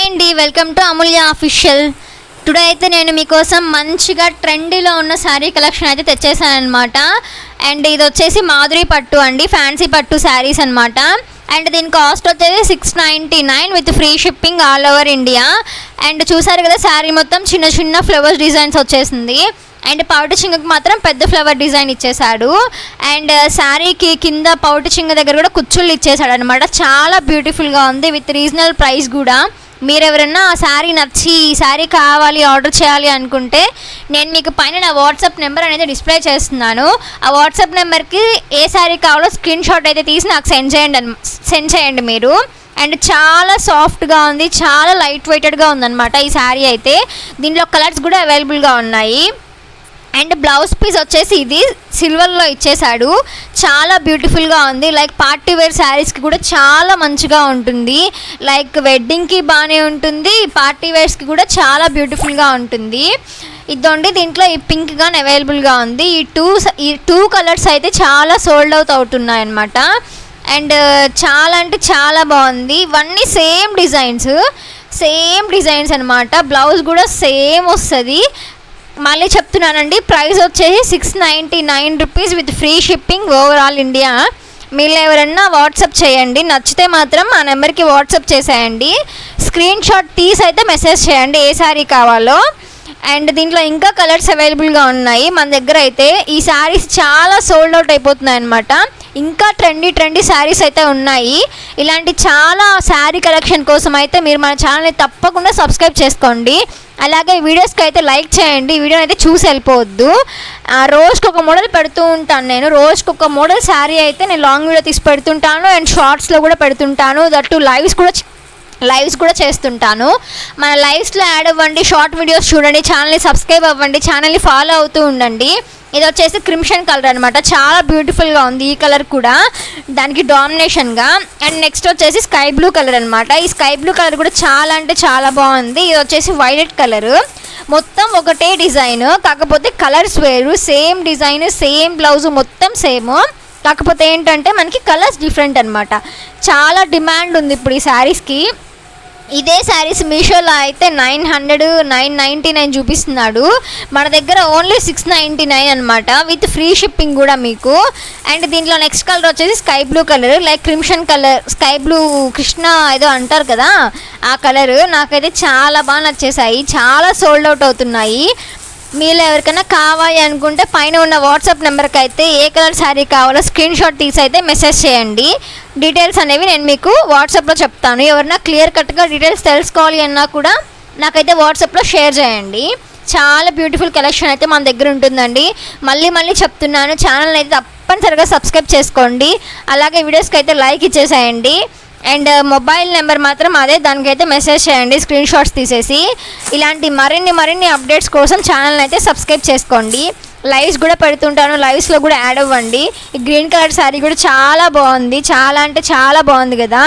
Hi అండి, welcome to Amulya official. Today అయితే నేను మీకోసం మంచిగా ట్రెండీలో ఉన్న శారీ కలెక్షన్ అయితే తెచ్చేసాను అనమాట. అండ్ ఇది వచ్చేసి మాధురి పట్టు అండి, ఫ్యాన్సీ పట్టు శారీస్ అనమాట. అండ్ దీని కాస్ట్ వచ్చేసి 699 with free shipping all over India. And చూసారు కదా, శారీ మొత్తం చిన్న చిన్న ఫ్లవర్స్ డిజైన్స్ వచ్చేసింది. అండ్ పౌటి చింగకు మాత్రం పెద్ద ఫ్లవర్ డిజైన్ ఇచ్చేసాడు. అండ్ శారీకి కింద పౌటి చింగ దగ్గర కూడా కుచ్చుళ్ళు ఇచ్చేసాడు అనమాట. చాలా బ్యూటిఫుల్గా ఉంది విత్ రీజనల్ ప్రైస్ కూడా. మీరు ఎవరన్నా ఆ శారీ నచ్చి ఈ శారీ కావాలి ఆర్డర్ చేయాలి అనుకుంటే నేను మీకు పైన నా వాట్సాప్ నెంబర్ అనేది డిస్ప్లే చేస్తున్నాను. ఆ వాట్సాప్ నెంబర్కి ఏ శారీ కావాలో స్క్రీన్ షాట్ అయితే తీసి నాకు సెండ్ చేయండి మీరు. అండ్ చాలా సాఫ్ట్గా ఉంది, చాలా లైట్ వెయిటెడ్గా ఉందన్నమాట ఈ శారీ అయితే. దీంట్లో కలర్స్ కూడా అవైలబుల్గా ఉన్నాయి. అండ్ బ్లౌజ్ పీస్ వచ్చేసి ఇది సిల్వర్లో ఇచ్చేసాడు. చాలా బ్యూటిఫుల్గా ఉంది. లైక్ పార్టీ వేర్ శారీస్కి కూడా చాలా మంచిగా ఉంటుంది. లైక్ వెడ్డింగ్కి బాగానే ఉంటుంది, పార్టీ వేర్స్కి కూడా చాలా బ్యూటిఫుల్గా ఉంటుంది. ఇదండి, దీంట్లో ఈ పింక్ గాన్ అవైలబుల్గా ఉంది. ఈ టూ కలర్స్ అయితే చాలా సోల్డ్ అవుట్ అవుతున్నాయి అన్నమాట. అండ్ చాలా అంటే చాలా బాగుంది. ఇవన్నీ సేమ్ డిజైన్స్ అనమాట. బ్లౌజ్ కూడా సేమ్ వస్తుంది. మళ్ళీ చెప్తున్నానండి, ప్రైస్ వచ్చేసి 699 rupees with free shipping overall India. మీరు ఎవరన్నా వాట్సాప్ చేయండి, నచ్చితే మాత్రం ఆ నెంబర్కి వాట్సాప్ చేసేయండి. స్క్రీన్ షాట్ తీసి అయితే మెసేజ్ చేయండి ఏ శారీ కావాలో. అండ్ దీంట్లో ఇంకా కలర్స్ అవైలబుల్గా ఉన్నాయి మన దగ్గర అయితే. ఈ శారీస్ చాలా సోల్డ్ అవుట్ అయిపోతున్నాయి అనమాట. ఇంకా ట్రెండీ శారీస్ అయితే ఉన్నాయి. ఇలాంటి చాలా శారీ కలెక్షన్ కోసం అయితే మీరు మన ఛానల్ని తప్పకుండా సబ్స్క్రైబ్ చేసుకోండి. అలాగే వీడియోస్కి అయితే లైక్ చేయండి. వీడియోని అయితే చూసి వెళ్ళిపోవద్దు. రోజుకి ఒక మోడల్ పెడుతూ ఉంటాను నేను. రోజుకి ఒక మోడల్ శారీ అయితే నేను లాంగ్ వీడియో తీసి పెడుతుంటాను. అండ్ షార్ట్స్లో కూడా పెడుతుంటాను. దట్టు లైవ్స్ కూడా చేస్తుంటాను. మన లైవ్స్లో యాడ్ అవ్వండి, షార్ట్ వీడియోస్ చూడండి, ఛానల్ని సబ్స్క్రైబ్ అవ్వండి, ఛానల్ని ఫాలో అవుతూ ఉండండి. ఇది వచ్చేసి క్రిమ్షన్ కలర్ అనమాట. చాలా బ్యూటిఫుల్గా ఉంది ఈ కలర్ కూడా, దానికి డామినేషన్గా. అండ్ నెక్స్ట్ వచ్చేసి స్కై బ్లూ కలర్ అనమాట. ఈ స్కై బ్లూ కలర్ కూడా చాలా అంటే చాలా బాగుంది. ఇది వచ్చేసి వైలెట్ కలర్. మొత్తం ఒకటే డిజైన్, కాకపోతే కలర్స్ వేరు. సేమ్ డిజైన్, సేమ్ బ్లౌజ్, మొత్తం సేమ్. కాకపోతే ఏంటంటే మనకి కలర్స్ డిఫరెంట్ అనమాట. చాలా డిమాండ్ ఉంది ఇప్పుడు ఈ శారీస్కి. ఇదే శారీస్ మీషోలో అయితే 999 చూపిస్తున్నాడు. మన దగ్గర ఓన్లీ 699 అనమాట విత్ ఫ్రీ షిప్పింగ్ కూడా మీకు. అండ్ దీంట్లో నెక్స్ట్ కలర్ వచ్చేసి sky blue colour, like crimson colour, sky blue Krishna ఏదో అంటారు కదా ఆ కలర్. నాకైతే చాలా బాగా నచ్చేసాయి. చాలా సోల్డ్ అవుట్ అవుతున్నాయి. మీరు ఎవరికైనా కావాలి అనుకుంటే పైన ఉన్న వాట్సాప్ నెంబర్కి అయితే ఏ కలర్ శారీ కావాలో స్క్రీన్ షాట్ తీసి అయితే మెసేజ్ చేయండి. డీటెయిల్స్ అనేవి నేను మీకు వాట్సాప్లో చెప్తాను. ఎవరైనా క్లియర్ కట్గా డీటెయిల్స్ తెలుసుకోవాలి అన్నా కూడా నాకైతే వాట్సాప్లో షేర్ చేయండి. చాలా బ్యూటిఫుల్ కలెక్షన్ అయితే మన దగ్గర ఉంటుందండి. మళ్ళీ చెప్తున్నాను, ఛానల్ని అయితే తప్పనిసరిగా సబ్స్క్రైబ్ చేసుకోండి. అలాగే వీడియోస్కి అయితే లైక్ ఇచ్చేసేయండి. అండ్ మొబైల్ నెంబర్ మాత్రం అదే, దానికైతే మెసేజ్ చేయండి స్క్రీన్ షాట్స్ తీసేసి. ఇలాంటి మరిన్ని అప్డేట్స్ కోసం ఛానల్ని అయితే సబ్స్క్రైబ్ చేసుకోండి. లైవ్స్ కూడా పెడుతుంటాను, లైవ్స్లో కూడా యాడ్ అవ్వండి. ఈ గ్రీన్ కలర్ శారీ కూడా చాలా బాగుంది. చాలా అంటే చాలా బాగుంది కదా.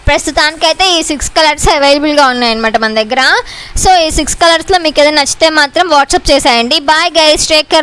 ప్రస్తుతానికైతే ఈ 6 కలర్స్ అవైలబుల్గా ఉన్నాయన్నమాట మన దగ్గర. సో ఈ 6 కలర్స్లో మీకు ఏదైనా నచ్చితే మాత్రం వాట్సాప్ చేసేయండి. Bye guys, take care.